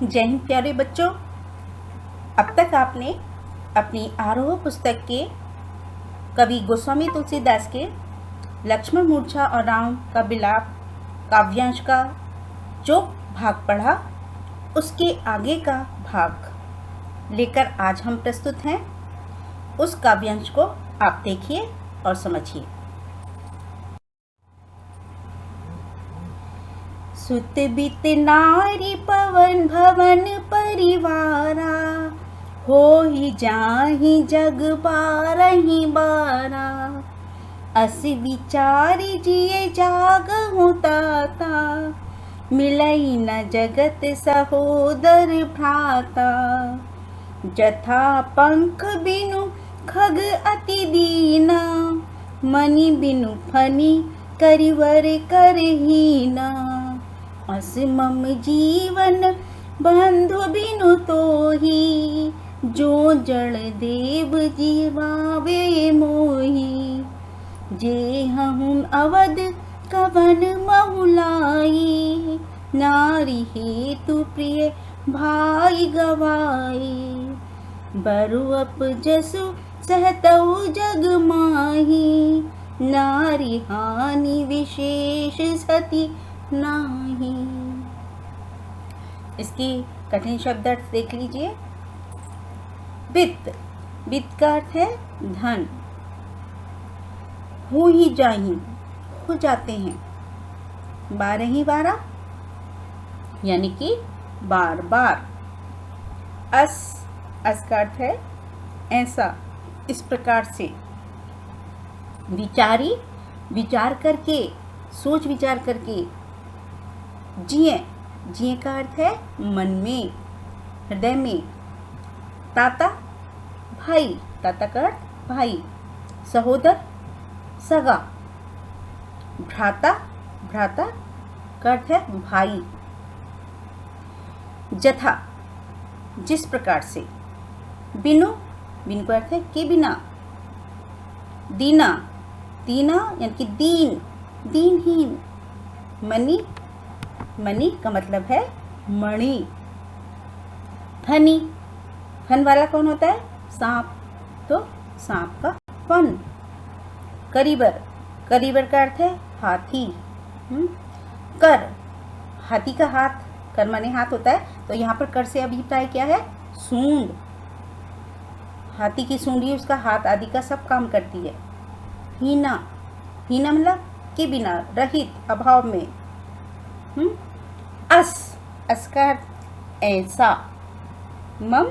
जय हिंद प्यारे बच्चों। अब तक आपने अपनी आरोह पुस्तक के कवि गोस्वामी तुलसीदास के लक्ष्मण मूर्छा और राम का विलाप काव्यांश का जो भाग पढ़ा, उसके आगे का भाग लेकर आज हम प्रस्तुत हैं। उस काव्यांश को आप देखिए और समझिए। सुत बित नारी पवन भवन परिवारा, होहि जाहि जग बारहि बारा। अस विचारि जिए जागहु ताता, मिलई न जगत सहोदर भ्राता। जथा पंख बिनु खग अति दीना, मणि बिनु फनि करिवर करहीना। अस मम जीवन बंधु बिनु तोही, जो जड़ देव जीवावे मोही। जे हूँ अवध कवन महुलाई, नारी हेतु प्रिय भाई गवाई। बरु अप जसु सहतउ जग माही, नारी हानि विशेष सती नाही। इसकी कठिन शब्द अर्थ देख लीजिए। वित्त, वित्त का अर्थ है धन। हो ही जाही, हो जाते हैं। बारही बारा यानी कि बार बार। अस, अस का अर्थ है ऐसा, इस प्रकार से। विचारी, विचार करके, सोच विचार करके। जिए, जिए का अर्थ है मन में, हृदय में। ताता, भाई, ताता का अर्थ भाई। सहोदर, सगा। भ्राता, भ्राता का अर्थ है भाई। जथा, जिस प्रकार से। बिनु, बिनु का अर्थ है के बिना। दीना, दीना यानी कि दीन, दीनहीन। मणि, मणि का मतलब है मणि। फनी, फन वाला कौन होता है? सांप, तो सांप का फन। करीबर, करीबर का अर्थ है हाथी। कर, हाथी का हाथ, कर माने हाथ होता है, तो यहाँ पर कर से अभिप्राय क्या है? सूंड। हाथी की सूंड ही उसका हाथ आदि का सब काम करती है। हीना, हीना मतलब के बिना, रहित, अभाव में। अस, अस का अर्थ ऐसा। मम,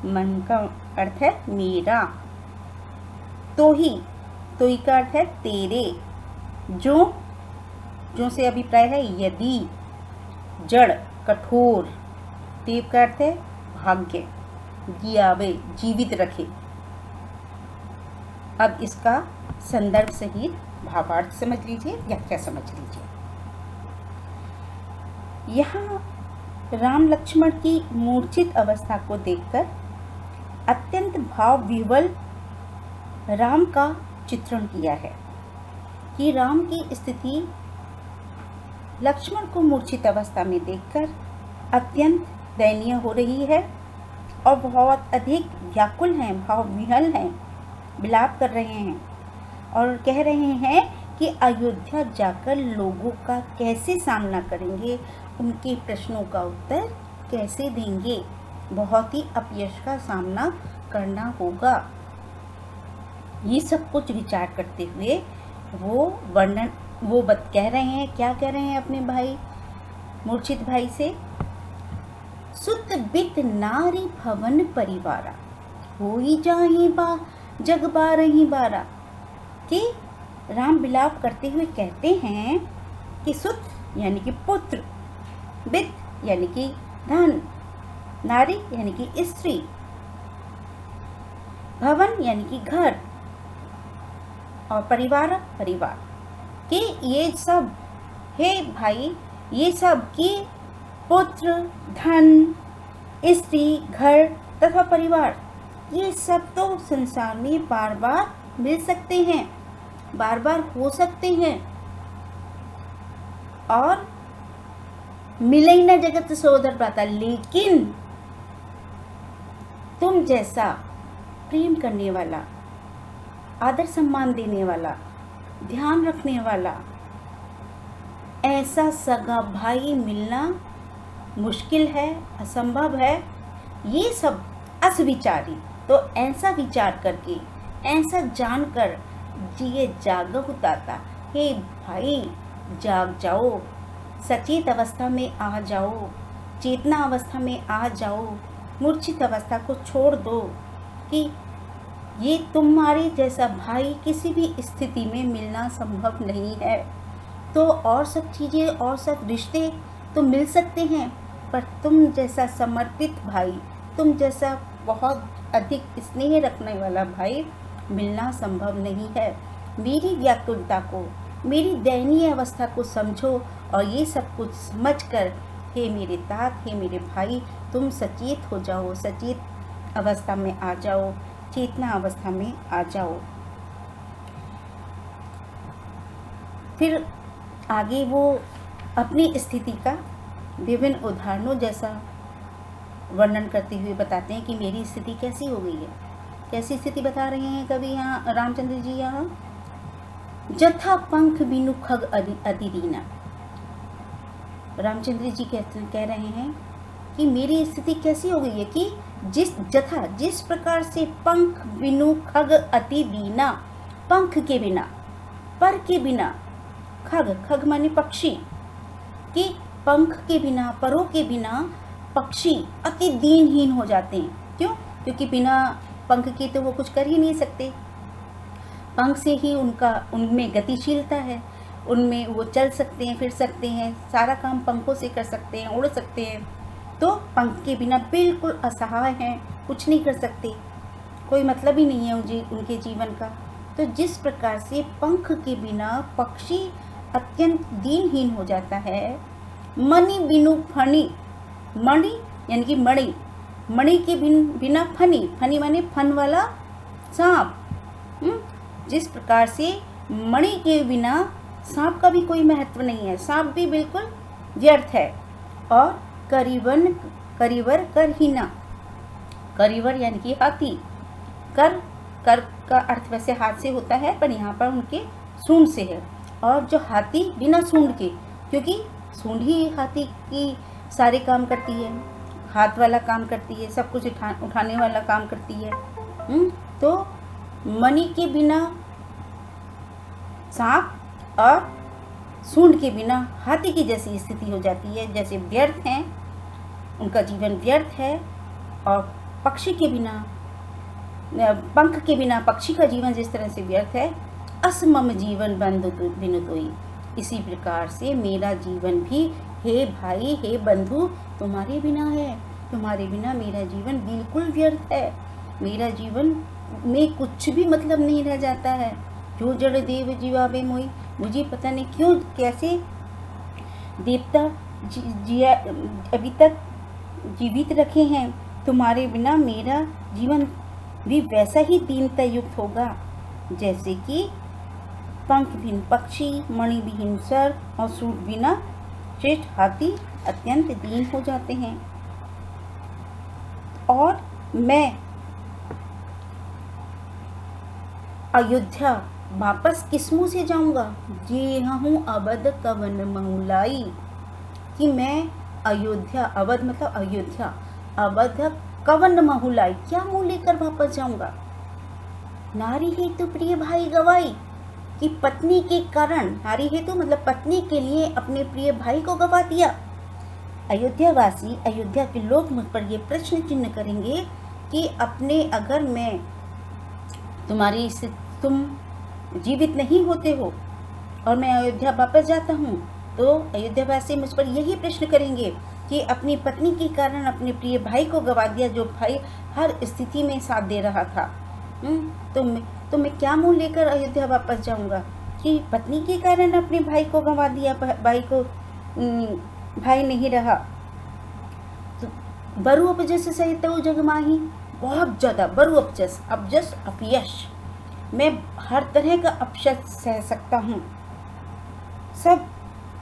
मन का अर्थ है मेरा। तो ही, तो ही का अर्थ है तेरे। जो, जो से अभिप्राय है यदि। जड़, कठोर। देव का अर्थ है भाग्य, जियावे, जीवित रखे। अब इसका संदर्भ सहित भावार्थ समझ लीजिए, व्याख्या समझ लीजिए। यहाँ राम लक्ष्मण की मूर्छित अवस्था को देखकर अत्यंत भाव विह्वल राम का चित्रण किया है कि राम की स्थिति लक्ष्मण को मूर्छित अवस्था में देखकर अत्यंत दयनीय हो रही है और बहुत अधिक व्याकुल हैं, भाव विह्वल हैं, विलाप कर रहे हैं और कह रहे हैं कि अयोध्या जाकर लोगों का कैसे सामना करेंगे, उनके प्रश्नों का उत्तर कैसे देंगे। बहुत ही अपयश का सामना करना होगा। ये सब कुछ विचार करते हुए वो वर्णन, वो कह रहे हैं, क्या कह रहे हैं अपने भाई, मूर्छित भाई से? सुत बित नारी भवन परिवारा, होई जाहि बा जग बारहि बारा। कि राम विलाप करते हुए कहते हैं कि सुत यानी कि पुत्र, बित यानी कि धन, नारी यानी कि स्त्री, भवन यानी कि घर, और परिवार, परिवार कि ये सब, हे भाई, ये सब कि पुत्र, धन, स्त्री, घर तथा परिवार, ये सब तो संसार में बार बार मिल सकते हैं, बार बार हो सकते हैं। और मिले ही न जगत सोदर भ्राता, लेकिन तुम जैसा प्रेम करने वाला, आदर सम्मान देने वाला, ध्यान रखने वाला ऐसा सगा भाई मिलना मुश्किल है, असंभव है। ये सब असविचारी, तो ऐसा विचार करके, ऐसा जानकर जिए जागहु ताता। हे भाई, जाग जाओ, सचेत अवस्था में आ जाओ, चेतना अवस्था में आ जाओ, मूर्छित अवस्था को छोड़ दो कि ये तुम्हारे जैसा भाई किसी भी स्थिति में मिलना संभव नहीं है। तो और सब चीज़ें और सब रिश्ते तो मिल सकते हैं, पर तुम जैसा समर्पित भाई, तुम जैसा बहुत अधिक स्नेह रखने वाला भाई मिलना संभव नहीं है। मेरी व्याकुलता को, मेरी दयनीय अवस्था को समझो और ये सब कुछ समझकर हे मेरे तात, हे मेरे भाई, तुम सचेत हो जाओ, सचेत अवस्था में आ जाओ, चेतना अवस्था में आ जाओ। फिर आगे वो अपनी स्थिति का विभिन्न उदाहरणों जैसा वर्णन करते हुए बताते हैं कि मेरी स्थिति कैसी हो गई है। कैसी स्थिति बता रहे हैं कवि यहाँ रामचंद्र जी? यहाँ जथा पंख बिनु खग अधिदीना। रामचंद्र जी कह रहे हैं कि मेरी स्थिति कैसी हो गई है कि जिस प्रकार से पंख बिनु खग अति दीना, पंख के बिना, पर के बिना, खग माने पक्षी, कि पंख के बिना, परों के बिना पक्षी अति दीनहीन हो जाते हैं। क्यों? क्योंकि बिना पंख के तो वो कुछ कर ही नहीं सकते। पंख से ही उनमें गतिशीलता है, उनमें वो चल सकते हैं, फिर सकते हैं, सारा काम पंखों से कर सकते हैं, उड़ सकते हैं। तो पंख के बिना बिल्कुल असहाय हैं, कुछ नहीं कर सकते, कोई मतलब ही नहीं है उनके जीवन का। तो जिस प्रकार से पंख के बिना पक्षी अत्यंत दीनहीन हो जाता है, मणि बिनु फणी, मणि यानी कि मणि के बिना फनी माने फन वाला सांप, जिस प्रकार से मणि के बिना सांप का भी कोई महत्व नहीं है, सांप भी बिल्कुल व्यर्थ है। और करिवर करहीना, करिवर यानी कि हाथी, कर का अर्थ वैसे हाथ से होता है, पर यहाँ पर उनके सूंड से है। और जो हाथी बिना सूंड के, क्योंकि सूंड ही हाथी की सारे काम करती है, हाथ वाला काम करती है, सब कुछ उठाने वाला काम करती है। तो मणि के बिना सांप और सूंड के बिना हाथी की जैसी स्थिति हो जाती है, जैसे व्यर्थ हैं, उनका जीवन व्यर्थ है। और पक्षी के बिना, पंख के बिना पक्षी का जीवन जिस तरह से व्यर्थ है, असमम जीवन बंधु बिनु तोई, इसी प्रकार से मेरा जीवन भी हे भाई, हे बंधु, तुम्हारे बिना है, तुम्हारे बिना मेरा जीवन बिल्कुल व्यर्थ है। मेरा जीवन में कुछ भी मतलब नहीं रह जाता है। जो जड़ देव जीवावे मोई, मुझे पता नहीं क्यों कैसे देवता अभी तक जीवित रखे हैं, तुम्हारे बिना मेरा जीवन भी वैसा ही दीनता युक्त होगा जैसे कि पंख बिन पक्षी, मणि विहीन सर और सूंड बिना श्रेष्ठ हाथी अत्यंत दीन हो जाते हैं। और मैं अयोध्या वापस किस मुँह से जाऊंगा? जी हाँ हूँ अवध कवन महुलाई, कि मैं अयोध्या, अवध मतलब अयोध्या, अवध कवन महुलाई, क्या मुँह लेकर वापस जाऊंगा? नारी हेतु प्रिय भाई गवाई, कि पत्नी के कारण, नारी हेतु मतलब पत्नी के लिए अपने प्रिय भाई को गवा दिया। अयोध्यावासी, अयोध्या के लोग मुझ पर ये प्रश्न चिन्ह करेंगे कि अपने, अगर मैं तुम्हारी से तुम जीवित नहीं होते हो और मैं अयोध्या वापस जाता हूँ, तो अयोध्यावासी मुझ पर यही प्रश्न करेंगे कि अपनी पत्नी के कारण अपने प्रिय भाई को गवा दिया, जो भाई हर स्थिति में साथ दे रहा था। तो मैं क्या मुँह लेकर अयोध्या वापस जाऊंगा कि पत्नी के कारण अपने भाई को गंवा दिया, भाई को भाई नहीं रहा। तो बरु अपजस सहित जग माही, बहुत ज़्यादा बरु अपजस, अपजस अपयश, मैं हर तरह का अपशब्द सह सकता हूँ, सब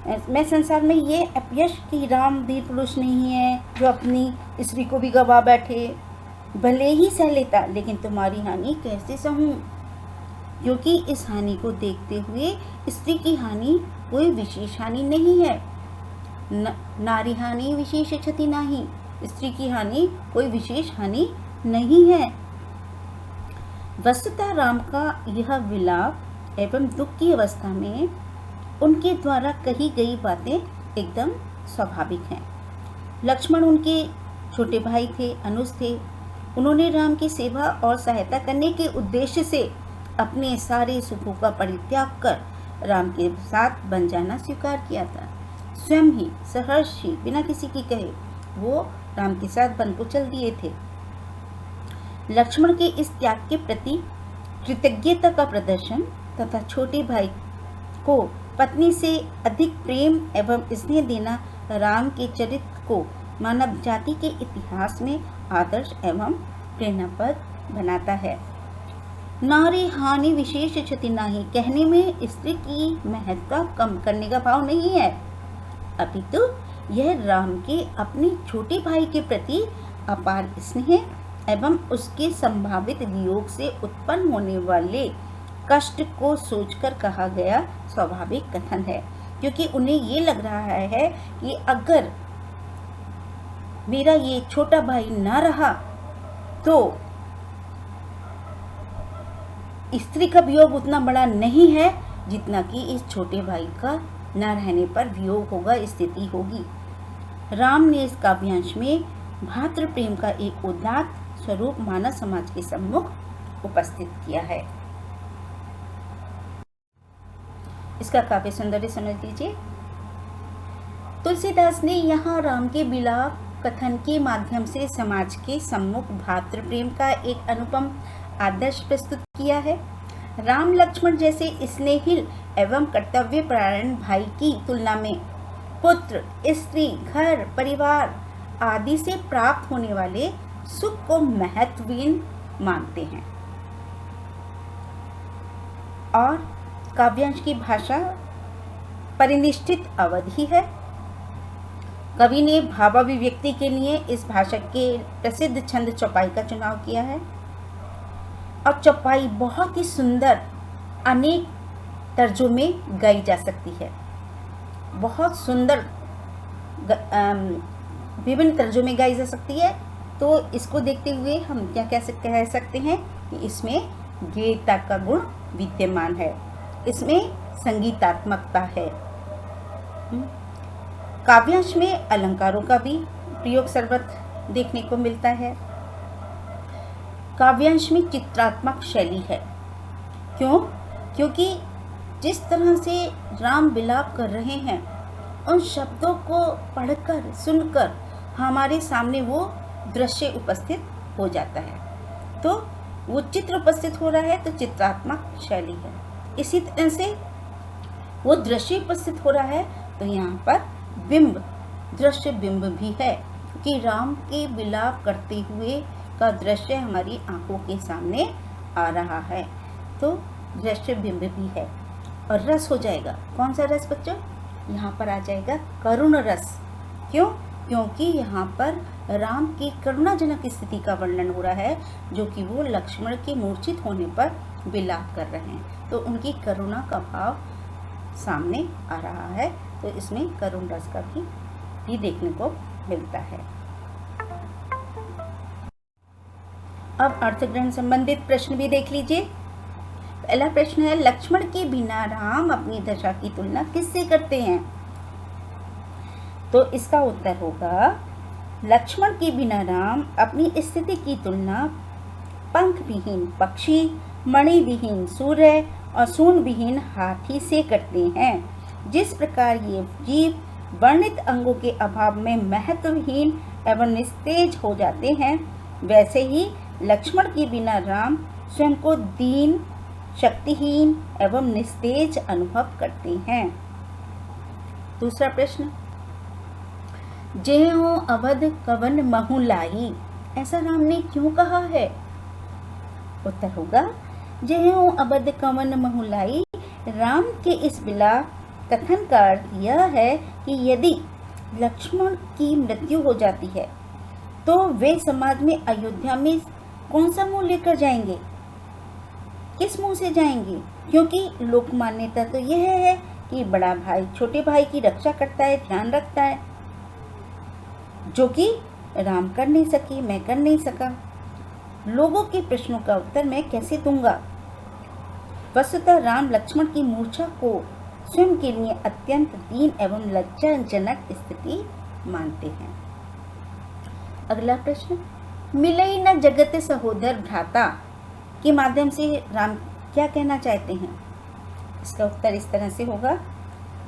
मैं संसार में ये अपयश कि राम वीर पुरुष नहीं है जो अपनी स्त्री को भी गवा बैठे, भले ही सह लेता लेकिन तुम्हारी हानि कैसे सहूं, क्योंकि इस हानि को देखते हुए स्त्री की हानि कोई विशेष हानि नहीं है। नारी हानि विशेष क्षति नहीं, स्त्री की हानि कोई विशेष हानि नहीं है। वस्तुतः राम का यह विलाप एवं दुख की अवस्था में उनके द्वारा कही गई बातें एकदम स्वाभाविक हैं। लक्ष्मण उनके छोटे भाई थे, अनुज थे। उन्होंने राम की सेवा और सहायता करने के उद्देश्य से अपने सारे सुखों का परित्याग कर राम के साथ बन जाना स्वीकार किया था। स्वयं ही सहर्ष ही बिना किसी की कहे वो राम के साथ वन को चल दिए थे। लक्ष्मण के इस त्याग के प्रति कृतज्ञता का प्रदर्शन तथा छोटे भाई को पत्नी से अधिक प्रेम एवं स्नेह देना राम के चरित्र को मानव जाति के इतिहास में आदर्श एवं प्रेरणापद बनाता है। नारी हानि विशेष क्षति नहीं कहने में स्त्री की महत्ता कम करने का भाव नहीं है, अपितु यह राम के अपने छोटे भाई के प्रति अपार स्नेह एवं उसके संभावित वियोग से उत्पन्न होने वाले कष्ट को सोचकर कहा गया स्वाभाविक कथन है, क्योंकि उन्हें ये लग रहा है कि अगर मेरा ये छोटा भाई ना रहा तो स्त्री का वियोग उतना बड़ा नहीं है जितना कि इस छोटे भाई का न रहने पर वियोग होगा, स्थिति होगी। राम ने इस काव्यांश में भातृ प्रेम का एक उदात्त स्वरूप मानव समाज के सम्मुख उपस्थित किया है। इसका काव्य सौंदर्य समझ लीजिए। तुलसीदास ने यहाँ राम के विलाप कथन के माध्यम से समाज के सम्मुख भातृ प्रेम का एक अनुपम आदर्श प्रस्तुत किया है। राम लक्ष्मण जैसे स्नेहिल एवं कर्तव्यपरायण भाई की तुलना में पुत्र, स्त्री, घर, परिवार आदि से प्राप्त होने वाले सुख को महत्वहीन मानते हैं। और काव्यांश की भाषा परिनिष्ठित अवधि है। कवि ने भावाभिव्यक्ति के लिए इस भाषा के प्रसिद्ध छंद चौपाई का चुनाव किया है और चौपाई बहुत ही सुंदर अनेक तर्जों में गाई जा सकती है। बहुत सुंदर विभिन्न तर्जों में गाई जा सकती है। तो इसको देखते हुए हम क्या कह सकते हैं कि इसमें गेयता का गुण विद्यमान है, इसमें संगीतात्मकता है। काव्यांश में अलंकारों का भी प्रयोग सर्वत्र देखने को मिलता है। काव्यांश में चित्रात्मक शैली है। क्यों? क्योंकि जिस तरह से राम विलाप कर रहे हैं उन शब्दों को पढ़कर सुनकर हमारे सामने वो दृश्य उपस्थित हो जाता है। तो वो चित्र उपस्थित हो रहा है तो चित्रात्मक शैली है। इसी तरह से वो दृश्य उपस्थित हो रहा है तो यहाँ पर बिंब, दृश्य बिंब भी है कि राम के विलाप करते हुए का दृश्य हमारी आंखों के सामने आ रहा है। तो दृश्य बिंब भी है और रस हो जाएगा। कौन सा रस बच्चों? यहाँ पर आ जाएगा करुण रस। क्यों? क्योंकि यहाँ पर राम की करुणाजनक स्थिति का वर्णन हो रहा है, जो कि वो लक्ष्मण के मूर्छित होने पर विलाप कर रहे हैं। तो उनकी करुणा का भाव सामने आ रहा है। तो इसमें करुण रस का भी देखने को मिलता है। अब अर्थग्रहण संबंधित प्रश्न भी देख लीजिए। पहला प्रश्न है, लक्ष्मण के बिना राम अपनी दशा की तुलना किससे करते हैं? तो इसका उत्तर होगा, लक्ष्मण के बिना राम अपनी स्थिति की तुलना पंख विहीन पक्षी, मणि विहीन सूर्य और सूंड विहीन हाथी से करते हैं। जिस प्रकार ये जीव वर्णित अंगों के अभाव में महत्वहीन एवं निस्तेज हो जाते हैं, वैसे ही लक्ष्मण के बिना राम स्वयं को दीन, शक्तिहीन एवं निस्तेज अनुभव करते हैं। दूसरा प्रश्न, जेहो अवध कवन महु लाई, ऐसा राम ने क्यों कहा है? उत्तर होगा, जेहो अवध कवन महु लाई, राम के इस विलाप कथन का अर्थ यह है कि यदि लक्ष्मण की मृत्यु हो जाती है तो वे समाज में अयोध्या में कौन सा मुंह लेकर जाएंगे, किस मुंह से जाएंगे? क्योंकि लोक मान्यता तो यह है कि बड़ा भाई छोटे भाई की रक्षा करता है, ध्यान रखता है, जो कि राम कर नहीं सके, मैं कर नहीं सका। लोगों के प्रश्नों का उत्तर मैं कैसे दूंगा? वस्तुतः राम लक्ष्मण की मूर्छा को स्वयं के लिए अत्यंत दीन एवं लज्जाजनक स्थिति मानते हैं। अगला प्रश्न, मिलई न जगत सहोदर भ्राता के माध्यम से राम क्या कहना चाहते हैं? इसका उत्तर इस तरह से होगा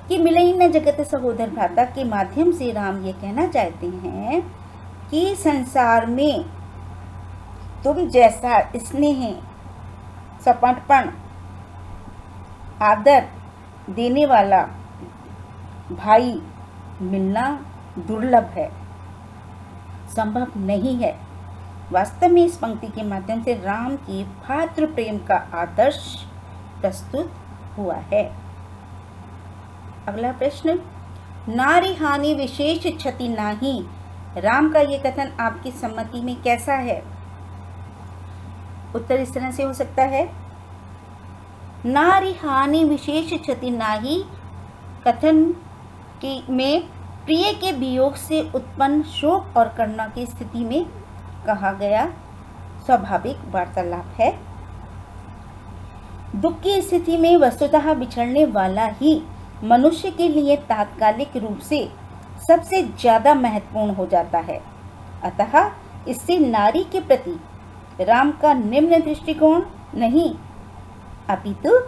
कि मिलई न जगत सहोदर भ्राता के माध्यम से राम ये कहना चाहते हैं कि संसार में तुम जैसा स्नेह, समर्पण, आदर देने वाला भाई मिलना दुर्लभ है, संभव नहीं है। वास्तव में इस पंक्ति के माध्यम से राम के भातृ प्रेम का आदर्श प्रस्तुत हुआ है। अगला प्रश्न, नारी हानि विशेष क्षति नाही, राम का ये कथन आपकी सम्मति में कैसा है? उत्तर इस तरह से हो सकता है, नारी हानि विशेष क्षति नाही कथन में प्रिय के वियोग से उत्पन्न शोक और करुणा की स्थिति में कहा गया स्वाभाविक वार्तालाप है। दुख की स्थिति में वस्तुतः बिछड़ने वाला ही मनुष्य के लिए तात्कालिक रूप से सबसे ज्यादा महत्वपूर्ण हो जाता है। अतः इससे नारी के प्रति राम का निम्न दृष्टिकोण नहीं, अपितु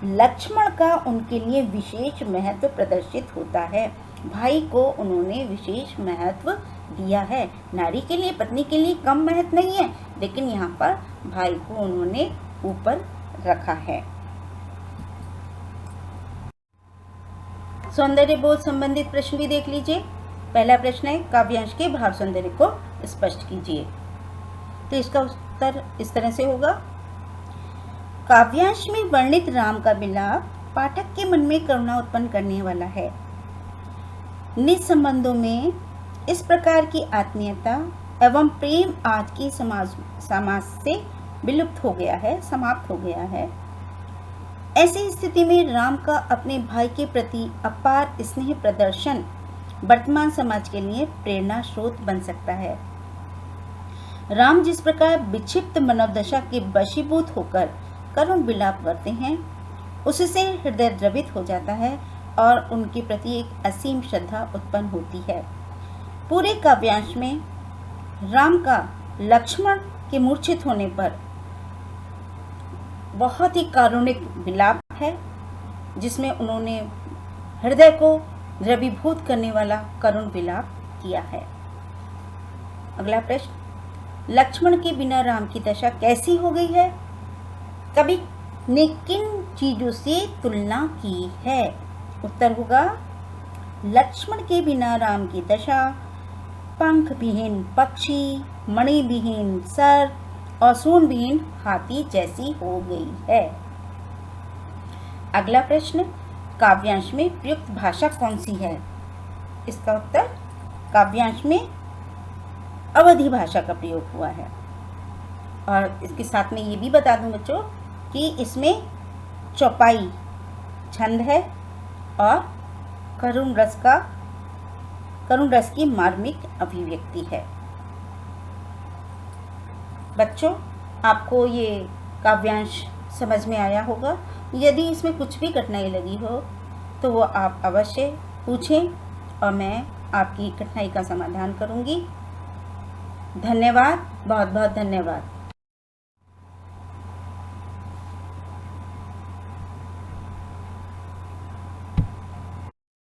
लक्ष्मण का उनके लिए विशेष महत्व प्रदर्शित होता है। भाई को उन्होंने विशेष महत्व दिया है। नारी के लिए, पत्नी के लिए कम महत्व नहीं है, लेकिन यहाँ पर भाई को उन्होंने ऊपर रखा है। सौंदर्य बोध संबंधित प्रश्न भी देख लीजिए। पहला प्रश्न है, काव्यांश के भाव सौंदर्य को स्पष्ट कीजिए। तो इसका उत्तर इस तरह से होगा, काव्यांश में वर्णित राम का विलाप पाठक के मन में करुणा उत्पन्न करने वाला है। निज संबंधों में इस प्रकार की आत्मीयता एवं प्रेम आज के समाज से विलुप्त हो गया है, समाप्त हो गया है। ऐसी स्थिति में राम का अपने भाई के प्रति अपार स्नेह प्रदर्शन वर्तमान समाज के लिए प्रेरणा स्रोत बन सकता है। राम जिस प्रकार विक्षिप्त मनोदशा के वशीभूत होकर करुण विलाप करते हैं, उससे हृदय द्रवित हो जाता है और उनके प्रति एक असीम श्रद्धा उत्पन्न होती है। पूरे काव्यांश में राम का लक्ष्मण के मूर्छित होने पर बहुत ही कारुणिक विलाप है, जिसमें उन्होंने हृदय को द्रवीभूत करने वाला करुण विलाप किया है। अगला प्रश्न, लक्ष्मण के बिना राम की दशा कैसी हो गई है? कवि ने किन चीजों से तुलना की है? उत्तर होगा, लक्ष्मण के बिना राम की दशा पंख विहीन पक्षी, मणि विहीन सर और सूंड विहीन हाथी जैसी हो गई है। अगला प्रश्न, काव्यांश में प्रयुक्त भाषा कौन सी है? इसका उत्तर, काव्यांश में अवधी भाषा का प्रयोग हुआ है। और इसके साथ में ये भी बता दूं बच्चों कि इसमें चौपाई छंद है और करुण रस की मार्मिक अभिव्यक्ति है। बच्चों, आपको ये काव्यांश समझ में आया होगा। यदि इसमें कुछ भी कठिनाई लगी हो तो वो आप अवश्य पूछें और मैं आपकी कठिनाई का समाधान करूंगी। धन्यवाद, बहुत बहुत धन्यवाद।